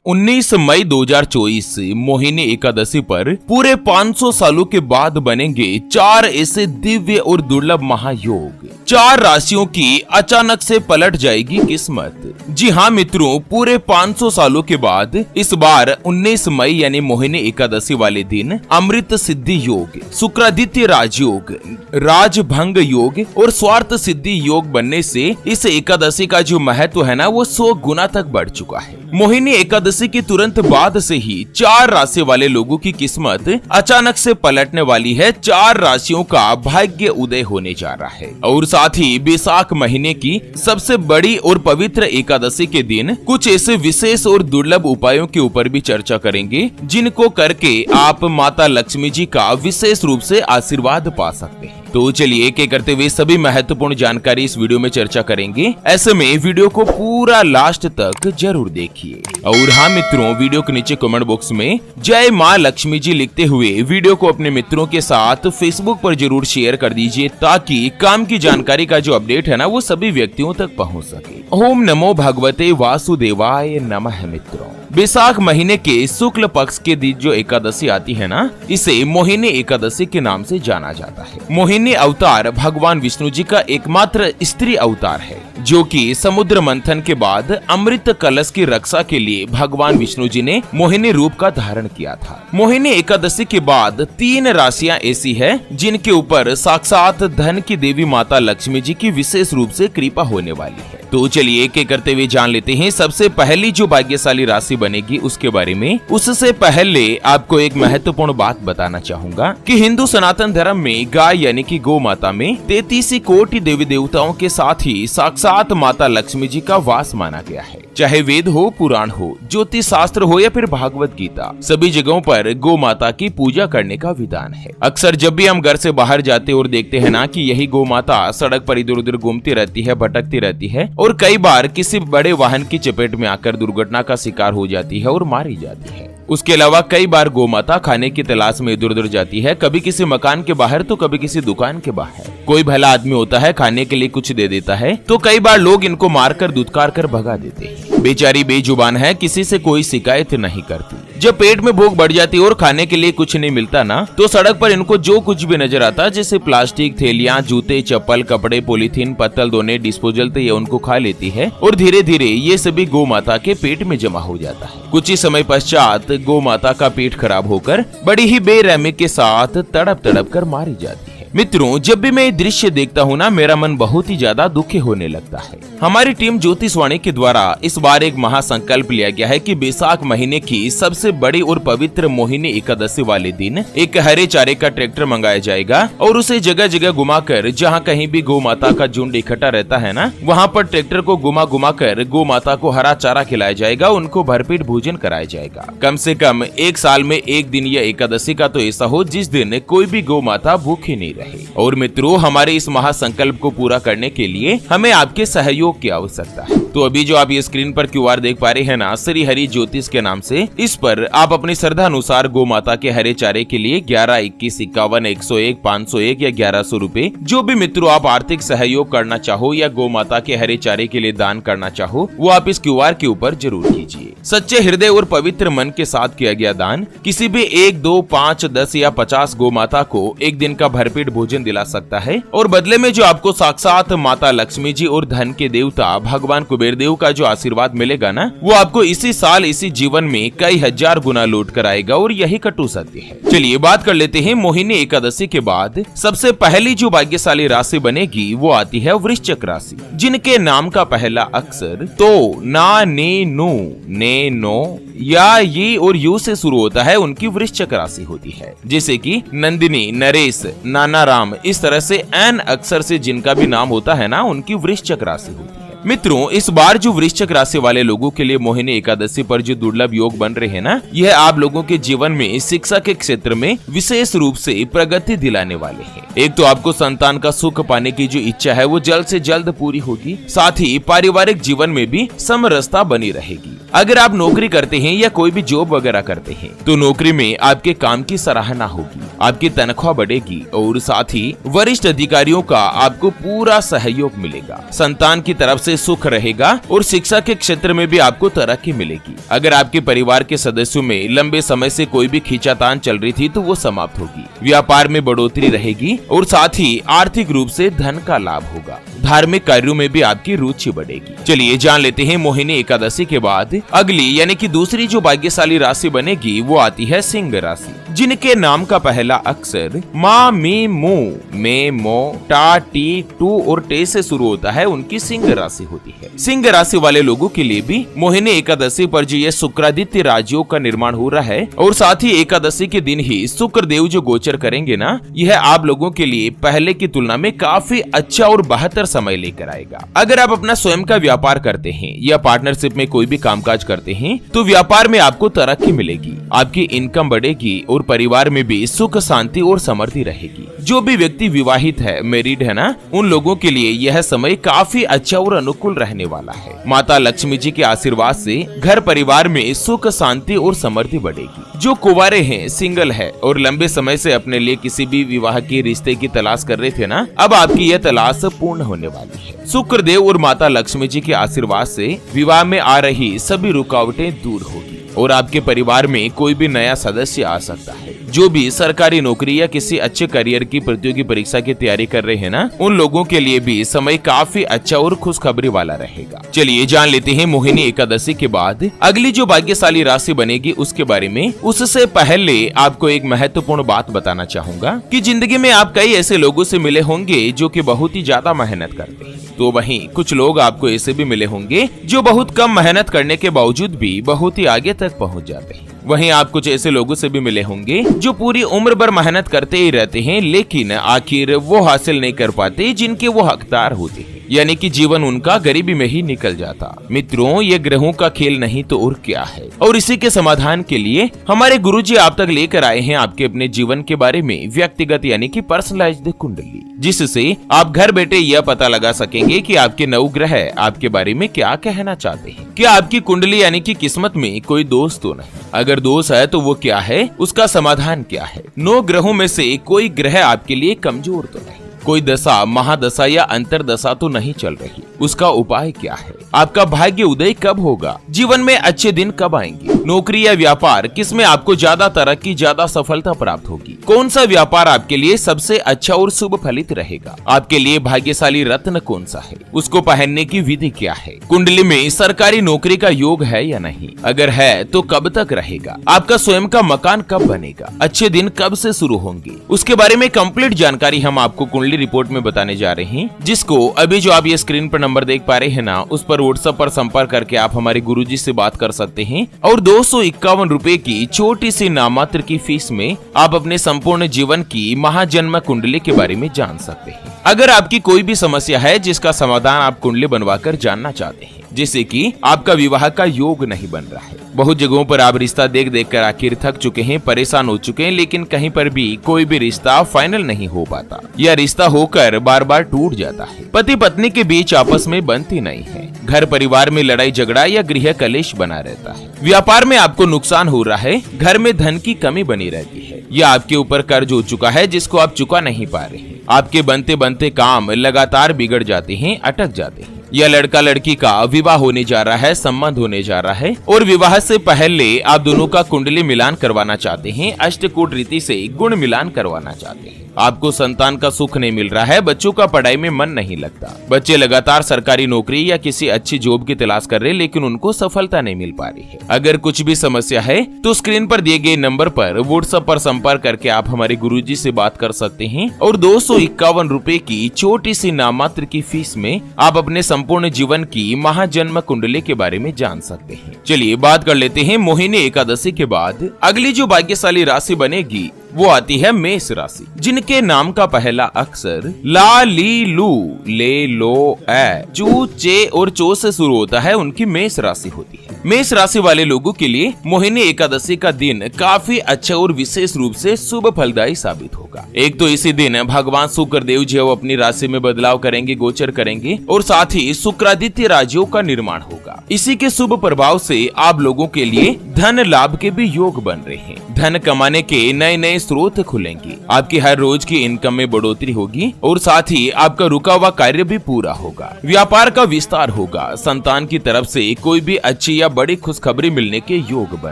19 मई 2024 से मोहिनी एकादशी पर पूरे 500 सालों के बाद बनेंगे 4 ऐसे दिव्य और दुर्लभ महायोग। 4 राशियों की अचानक से पलट जाएगी किस्मत। जी हाँ मित्रों, पूरे 500 सालों के बाद इस बार 19 मई यानी मोहिनी एकादशी वाले दिन अमृत सिद्धि योग, शुक्रादित्य राजयोग, राजभंग योग और स्वार्थ सिद्धि योग बनने से इस एकादशी का जो महत्व है ना वो 100 गुना तक बढ़ चुका है। मोहिनी एकादशी के तुरंत बाद से ही 4 राशि वाले लोगों की किस्मत अचानक से पलटने वाली है। 4 राशियों का भाग्य उदय होने जा रहा है और साथ ही बैसाख महीने की सबसे बड़ी और पवित्र एकादशी के दिन कुछ ऐसे विशेष और दुर्लभ उपायों के ऊपर भी चर्चा करेंगे जिनको करके आप माता लक्ष्मी जी का विशेष रूप से आशीर्वाद पा सकते हैं। तो चलिए एक एक करते हुए सभी महत्वपूर्ण जानकारी इस वीडियो में चर्चा करेंगे। ऐसे में वीडियो को पूरा लास्ट तक जरूर देखिए। और हाँ मित्रों, वीडियो के नीचे कमेंट बॉक्स में जय माँ लक्ष्मी जी लिखते हुए वीडियो को अपने मित्रों के साथ फेसबुक पर जरूर शेयर कर दीजिए ताकि काम की जानकारी का जो अपडेट है ना वो सभी व्यक्तियों तक पहुँच सके। ओम नमो भगवते वासुदेवाय नमः। मित्रों, बैसाख महीने के शुक्ल पक्ष के दिन जो एकादशी आती है ना, इसे मोहिनी एकादशी के नाम से जाना जाता है। मोहिनी अवतार भगवान विष्णु जी का एकमात्र स्त्री अवतार है जो कि समुद्र मंथन के बाद अमृत कलश की रक्षा के लिए भगवान विष्णु जी ने मोहिनी रूप का धारण किया था। मोहिनी एकादशी के बाद 3 राशियां ऐसी है जिनके ऊपर साक्षात धन की देवी माता लक्ष्मी जी की विशेष रूप से कृपा होने वाली है। तो चलिए एक एक करते हुए जान लेते हैं सबसे पहली जो भाग्यशाली राशि बनेगी उसके बारे में। उससे पहले आपको एक महत्वपूर्ण बात बताना चाहूंगा कि हिंदू सनातन धर्म में गाय यानी कि गौ माता में 33 कोटि देवी देवताओं के साथ ही साक्षात माता लक्ष्मी जी का वास माना गया है। चाहे वेद हो, पुराण हो, ज्योतिष शास्त्र हो या फिर भागवत गीता, सभी जगहों पर गौ माता की पूजा करने का विधान है। अक्सर जब भी हम घर से बाहर जाते और देखते हैं ना कि यही गौ माता सड़क पर इधर उधर घूमती रहती है, भटकती रहती है और कई बार किसी बड़े वाहन की चपेट में आकर दुर्घटना का शिकार हो जाती है और मारी जाती है। उसके अलावा कई बार गौ माता खाने की तलाश में इधर उधर जाती है, कभी किसी मकान के बाहर तो कभी किसी दुकान के बाहर। कोई भला आदमी होता है, खाने के लिए कुछ दे देता है तो कई बार लोग इनको मारकर दुत्कार कर भगा देते हैं। बेचारी बेजुबान है, किसी से कोई शिकायत नहीं करती। जब पेट में भूख बढ़ जाती है और खाने के लिए कुछ नहीं मिलता ना, तो सड़क पर इनको जो कुछ भी नजर आता है जैसे प्लास्टिक, थैलियां, जूते, चप्पल, कपड़े, पॉलीथीन, पत्तल, दोने, डिस्पोजल, तो ये उनको खा लेती है और धीरे धीरे ये सभी गौ माता के पेट में जमा हो जाता है। कुछ ही समय पश्चात गौ माता का पेट खराब होकर बड़ी ही बेरहमी के साथ तड़प तड़प कर मारी जाती है। मित्रों, जब भी मैं ये दृश्य देखता हूँ ना, मेरा मन बहुत ही ज्यादा दुखी होने लगता है। हमारी टीम ज्योतिषवाणी के द्वारा इस बार एक महासंकल्प लिया गया है कि बैसाख महीने की सबसे बड़ी और पवित्र मोहिनी एकादशी वाले दिन एक हरे चारे का ट्रैक्टर मंगाया जाएगा और उसे जगह जगह घुमाकर, जहाँ कहीं भी गौ माता का झुंड इकट्ठा रहता है ना, वहाँ पर ट्रैक्टर को घुमा घुमा कर गौ माता को हरा चारा खिलाया जाएगा, उनको भरपेट भोजन कराया जाएगा। कम से कम 1 साल में एक दिन यह एकादशी का तो ऐसा हो जिस दिन कोई भी गौ माता भूखी नहीं रहे। और मित्रों, हमारे इस महासंकल्प को पूरा करने के लिए हमें आपके सहयोग की आवश्यकता है। तो अभी जो आप ये स्क्रीन पर QR देख पा रहे हैं ना, श्री हरि ज्योतिष के नाम से, इस पर आप अपनी श्रद्धा अनुसार गौ माता के हरे चारे के लिए 11, 21, 51, 101, 501 या 1100 रुपए, जो भी मित्रों आप आर्थिक सहयोग करना चाहो या गौ माता के हरे चारे के लिए दान करना चाहो, वो आप इस QR के ऊपर जरूर कीजिए। सच्चे हृदय और पवित्र मन के साथ किया गया दान किसी भी 1, 2, 5, 10 या 50 गौ माता को एक दिन का भरपेट भोजन दिला सकता है और बदले में जो आपको साक्षात माता लक्ष्मी जी और धन के देवता भगवान कुबेर देव का जो आशीर्वाद मिलेगा ना, वो आपको इसी साल इसी जीवन में कई हजार गुना लौट कर आएगा और यही कटु सत्य है। चलिए बात कर लेते हैं मोहिनी एकादशी के बाद सबसे पहली जो भाग्यशाली राशि बनेगी वो आती है वृश्चिक राशि, जिनके नाम का पहला अक्षर तो, ना, ने, नो, ने, नो या ये और यू से शुरू होता है, उनकी वृश्चिक राशि होती है। जैसे कि नंदिनी, नरेश, नाना राम, इस तरह से एन अक्षर से जिनका भी नाम होता है ना, उनकी वृश्चिक राशि होती है। मित्रों, इस बार जो वृश्चिक राशि वाले लोगों के लिए मोहिनी एकादशी पर जो दुर्लभ योग बन रहे हैं ना, यह आप लोगों के जीवन में शिक्षा के क्षेत्र में विशेष रूप से प्रगति दिलाने वाले हैं। एक तो आपको संतान का सुख पाने की जो इच्छा है वो जल्द से जल्द पूरी होगी, साथ ही पारिवारिक जीवन में भी समरसता बनी रहेगी। अगर आप नौकरी करते हैं या कोई भी जॉब वगैरह करते हैं तो नौकरी में आपके काम की सराहना होगी, आपकी तनख्वाह बढ़ेगी और साथ ही वरिष्ठ अधिकारियों का आपको पूरा सहयोग मिलेगा। संतान की तरफ से सुख रहेगा और शिक्षा के क्षेत्र में भी आपको तरक्की मिलेगी। अगर आपके परिवार के सदस्यों में लंबे समय से कोई भी खींचातान चल रही थी तो वो समाप्त होगी। व्यापार में बढ़ोतरी रहेगी और साथ ही आर्थिक रूप से धन का लाभ होगा। धार्मिक कार्यों में भी आपकी रुचि बढ़ेगी। चलिए जान लेते हैं मोहिनी एकादशी के बाद अगली यानी कि दूसरी जो भाग्यशाली राशि बनेगी वो आती है सिंह राशि, जिनके नाम का पहला अक्षर मा, मी, मू, मे, मो, टा, टी, टू और टे से शुरू होता है, उनकी सिंह राशि होती है। सिंह राशि वाले लोगों के लिए भी मोहिनी एकादशी पर जो ये शुक्रादित्य राजयोग का निर्माण हो रहा है और साथ ही एकादशी के दिन ही शुक्र देव जो गोचर करेंगे ना, यह आप लोगों के लिए पहले की तुलना में काफी अच्छा और बेहतर समय लेकर आएगा। अगर आप अपना स्वयं का व्यापार करते हैं या पार्टनरशिप में कोई भी कामकाज करते हैं तो व्यापार में आपको तरक्की मिलेगी, आपकी इनकम बढ़ेगी और परिवार में भी सुख शांति और समृद्धि रहेगी। जो भी व्यक्ति विवाहित है, मैरिड है ना, उन लोगों के लिए यह समय काफी अच्छा और अनुकूल रहने वाला है। माता लक्ष्मी जी के आशीर्वाद से घर परिवार में सुख शांति और समृद्धि बढ़ेगी। जो कुंवारे हैं, सिंगल है और लंबे समय से अपने लिए किसी भी विवाह के रिश्ते की तलाश कर रहे थे ना, अब आपकी यह तलाश पूर्ण होने वाली है। शुक्र देव और माता लक्ष्मी जी के आशीर्वाद से विवाह में आ रही सभी रुकावटें दूर होगी और आपके परिवार में कोई भी नया सदस्य आ सकता है। जो भी सरकारी नौकरी या किसी अच्छे करियर की प्रतियोगी परीक्षा की तैयारी कर रहे हैं ना, उन लोगों के लिए भी समय काफी अच्छा और खुशखबरी वाला रहेगा। चलिए जान लेते हैं मोहिनी एकादशी के बाद अगली जो भाग्यशाली राशि बनेगी उसके बारे में। उससे पहले आपको एक महत्वपूर्ण बात बताना चाहूंगा कि जिंदगी में आप कई ऐसे लोगों से मिले होंगे जो कि बहुत ही ज्यादा मेहनत करते हैं, तो वहीं कुछ लोग आपको ऐसे भी मिले होंगे जो बहुत कम मेहनत करने के बावजूद भी बहुत ही आगे तक पहुंच जाते हैं। वहीं आप कुछ ऐसे लोगों से भी मिले होंगे जो पूरी उम्र भर मेहनत करते ही रहते हैं लेकिन आखिर वो हासिल नहीं कर पाते जिनके वो हकदार होते हैं, यानी कि जीवन उनका गरीबी में ही निकल जाता। मित्रों, ये ग्रहों का खेल नहीं तो और क्या है, और इसी के समाधान के लिए हमारे गुरुजी आप तक लेकर आए हैं आपके अपने जीवन के बारे में व्यक्तिगत यानी कि पर्सनलाइज्ड कुंडली, जिससे आप घर बैठे यह पता लगा सकेंगे कि आपके नवग्रह आपके बारे में क्या कहना चाहते हैं। क्या आपकी कुंडली यानी कि किस्मत में कोई दोष तो नहीं? अगर दोष है तो वो क्या है, उसका समाधान क्या है? 9 ग्रहों में से कोई ग्रह आपके लिए कमजोर तो नहीं? कोई दशा, महादशा या अंतरदशा तो नहीं चल रही? उसका उपाय क्या है? आपका भाग्य उदय कब होगा? जीवन में अच्छे दिन कब आएंगे? नौकरी या व्यापार, किसमें आपको ज्यादा तरक्की, ज्यादा सफलता प्राप्त होगी? कौन सा व्यापार आपके लिए सबसे अच्छा और शुभ फलित रहेगा? आपके लिए भाग्यशाली रत्न कौन सा है? उसको पहनने की विधि क्या है? कुंडली में सरकारी नौकरी का योग है या नहीं? अगर है तो कब तक रहेगा? आपका स्वयं का मकान कब बनेगा? अच्छे दिन कब से शुरू होंगे? उसके बारे में कंप्लीट जानकारी हम आपको कुंडली रिपोर्ट में बताने जा रहे हैं, जिसको अभी जो आप ये स्क्रीन पर नंबर देख पा रहे हैं ना, उस पर व्हाट्सएप पर संपर्क करके आप हमारे गुरुजी से बात कर सकते हैं और 251 रुपए की छोटी सी नामात्र की फीस में आप अपने संपूर्ण जीवन की महाजन्म कुंडली के बारे में जान सकते हैं। अगर आपकी कोई भी समस्या है जिसका समाधान आप कुंडली बनवाकर जानना चाहते हैं, जैसे कि आपका विवाह का योग नहीं बन रहा है, बहुत जगहों पर आप रिश्ता देख देख कर आखिर थक चुके हैं, परेशान हो चुके हैं, लेकिन कहीं पर भी कोई भी रिश्ता फाइनल नहीं हो पाता या रिश्ता होकर बार बार टूट जाता है, पति पत्नी के बीच आपस में बनती नहीं है, घर परिवार में लड़ाई झगड़ा या गृह कलेश बना रहता है, व्यापार में आपको नुकसान हो रहा है, घर में धन की कमी बनी रहती है, या आपके ऊपर कर्ज हो चुका है जिसको आप चुका नहीं पा रहे हैं, आपके बनते बनते काम लगातार बिगड़ जाते हैं, अटक जाते हैं, या लड़का लड़की का विवाह होने जा रहा है, संबंध होने जा रहा है और विवाह से पहले आप दोनों का कुंडली मिलान करवाना चाहते हैं, अष्टकूट रीति से गुण मिलान करवाना चाहते हैं, आपको संतान का सुख नहीं मिल रहा है, बच्चों का पढ़ाई में मन नहीं लगता, बच्चे लगातार सरकारी नौकरी या किसी अच्छी जॉब की तलाश कर रहे लेकिन उनको सफलता नहीं मिल पा रही है। अगर कुछ भी समस्या है तो स्क्रीन पर दिए गए नंबर पर व्हाट्सएप पर संपर्क करके आप हमारे गुरुजी से बात कर सकते हैं और 251 रुपए की छोटी सी नामात्र की फीस में आप अपने संपूर्ण जीवन की महाजन्म कुंडली के बारे में जान सकते हैं। चलिए बात कर लेते हैं मोहिनी एकादशी के बाद अगली जो भाग्यशाली राशि बनेगी वो आती है मेष राशि, जिनके नाम का पहला अक्षर ला, ली, लू, ले, लो, ए, चू, चे और चो से शुरू होता है, उनकी मेष राशि होती है। मेष राशि वाले लोगों के लिए मोहिनी एकादशी का दिन काफी अच्छा और विशेष रूप से शुभ फलदायी साबित होगा। एक तो इसी दिन भगवान शुक्रदेव जी अपनी राशि में बदलाव करेंगे, गोचर करेंगे और साथ ही शुक्रादित्य राजियों का निर्माण होगा। इसी के शुभ प्रभाव से आप लोगों के लिए धन लाभ के भी योग बन रहे हैं। धन कमाने के नए नए स्रोत खुलेंगे, आपकी हर रोज की इनकम में बढ़ोतरी होगी और साथ ही आपका रुका हुआ कार्य भी पूरा होगा। व्यापार का विस्तार होगा। संतान की तरफ से कोई भी अच्छी या बड़ी खुशखबरी मिलने के योग बन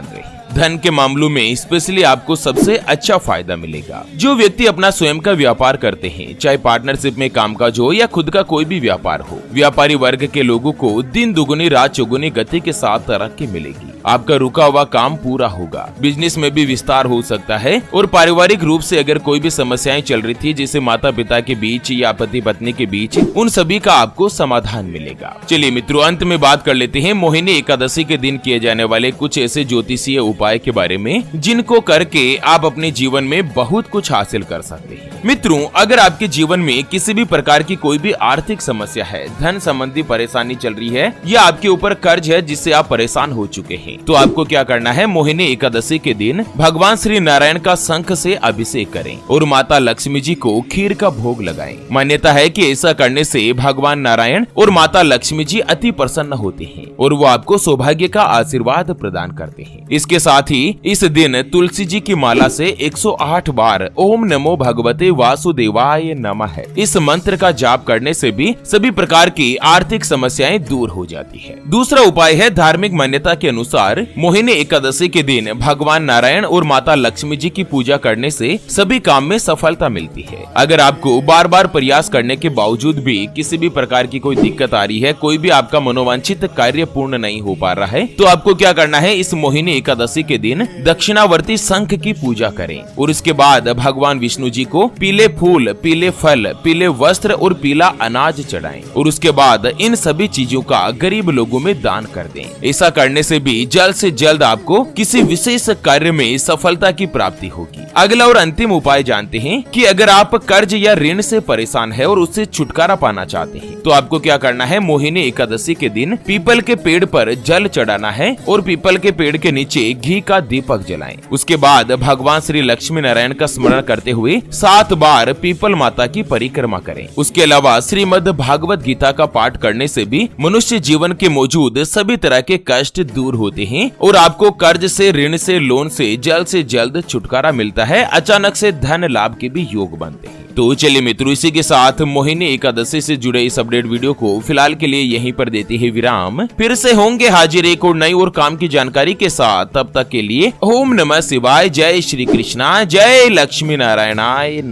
रहे हैं। धन के मामलों में स्पेशली आपको सबसे अच्छा फायदा मिलेगा। जो व्यक्ति अपना स्वयं का व्यापार करते हैं, चाहे पार्टनरशिप में कामकाज हो या खुद का कोई भी व्यापार हो, व्यापारी वर्ग के लोगों को दिन दुगुनी रात चौगुनी गति के साथ तरक्की मिलेगी। आपका रुका हुआ काम पूरा होगा। बिजनेस में भी विस्तार हो सकता है और पारिवारिक रूप से अगर कोई भी समस्याएं चल रही थी, जैसे माता पिता के बीच या पति पत्नी के बीच, उन सभी का आपको समाधान मिलेगा। चलिए मित्रों, अंत में बात कर लेते हैं मोहिनी एकादशी के दिन किए जाने वाले कुछ ऐसे ज्योतिषीय उपाय के बारे में जिनको करके आप अपने जीवन में बहुत कुछ हासिल कर सकते हैं। मित्रों, अगर आपके जीवन में किसी भी प्रकार की कोई भी आर्थिक समस्या है, धन संबंधी परेशानी चल रही है या आपके ऊपर कर्ज है जिससे आप परेशान हो चुके हैं, तो आपको क्या करना है, मोहिनी एकादशी के दिन भगवान श्री नारायण का शंख से अभिषेक करें और माता लक्ष्मी जी को खीर का भोग लगाएं। मान्यता है कि ऐसा करने से भगवान नारायण और माता लक्ष्मी जी अति प्रसन्न होते हैं और वो आपको सौभाग्य का आशीर्वाद प्रदान करते हैं। इसके साथ ही इस दिन तुलसी जी की माला से 108 बार ओम नमो भगवते वासुदेवाय नमः इस मंत्र का जाप करने से भी सभी प्रकार की आर्थिक समस्याएं दूर हो जाती है। दूसरा उपाय है, धार्मिक मान्यता के अनुसार मोहिनी एकादशी के दिन भगवान नारायण और माता लक्ष्मी जी की पूजा करने से सभी काम में सफलता मिलती है। अगर आपको बार बार प्रयास करने के बावजूद भी किसी भी प्रकार की कोई दिक्कत आ रही है, कोई भी आपका मनोवांछित कार्य पूर्ण नहीं हो पा रहा है, तो आपको क्या करना है, इस मोहिनी एकादशी के दिन दक्षिणावर्ती शंख की पूजा करें और इसके बाद भगवान विष्णु जी को पीले फूल, पीले फल, पीले वस्त्र और पीला अनाज चढ़ाएं और उसके बाद इन सभी चीजों का गरीब लोगों में दान कर दें। ऐसा करने से भी जल्द से जल्द आपको किसी विशेष कार्य में सफलता की प्राप्ति होगी। अगला और अंतिम उपाय जानते हैं कि अगर आप कर्ज या ऋण से परेशान है और उससे छुटकारा पाना चाहते हैं, तो आपको क्या करना है, मोहिनी एकादशी के दिन पीपल के पेड़ पर जल चढ़ाना है और पीपल के पेड़ के नीचे घी का दीपक जलाएं। उसके बाद भगवान श्री लक्ष्मी नारायण का स्मरण करते हुए 7 बार पीपल माता की परिक्रमा करें। उसके अलावा श्रीमद् भागवत गीता का पाठ करने से भी मनुष्य जीवन के मौजूद सभी तरह के कष्ट दूर होते हैं और आपको कर्ज से, ऋण से, लोन से जल्द छुटकारा मिलता है। अचानक से धन लाभ के भी योग बनते हैं। तो चलिए मित्रों, इसी के साथ मोहिनी एकादशी से जुड़े इस अपडेट वीडियो को फिलहाल के लिए यहीं पर देते हैं विराम। फिर से होंगे हाजिर एक और नई और काम की जानकारी के साथ। तब तक के लिए ओम नमः शिवाय, जय श्री कृष्णा, जय लक्ष्मी नारायणाय।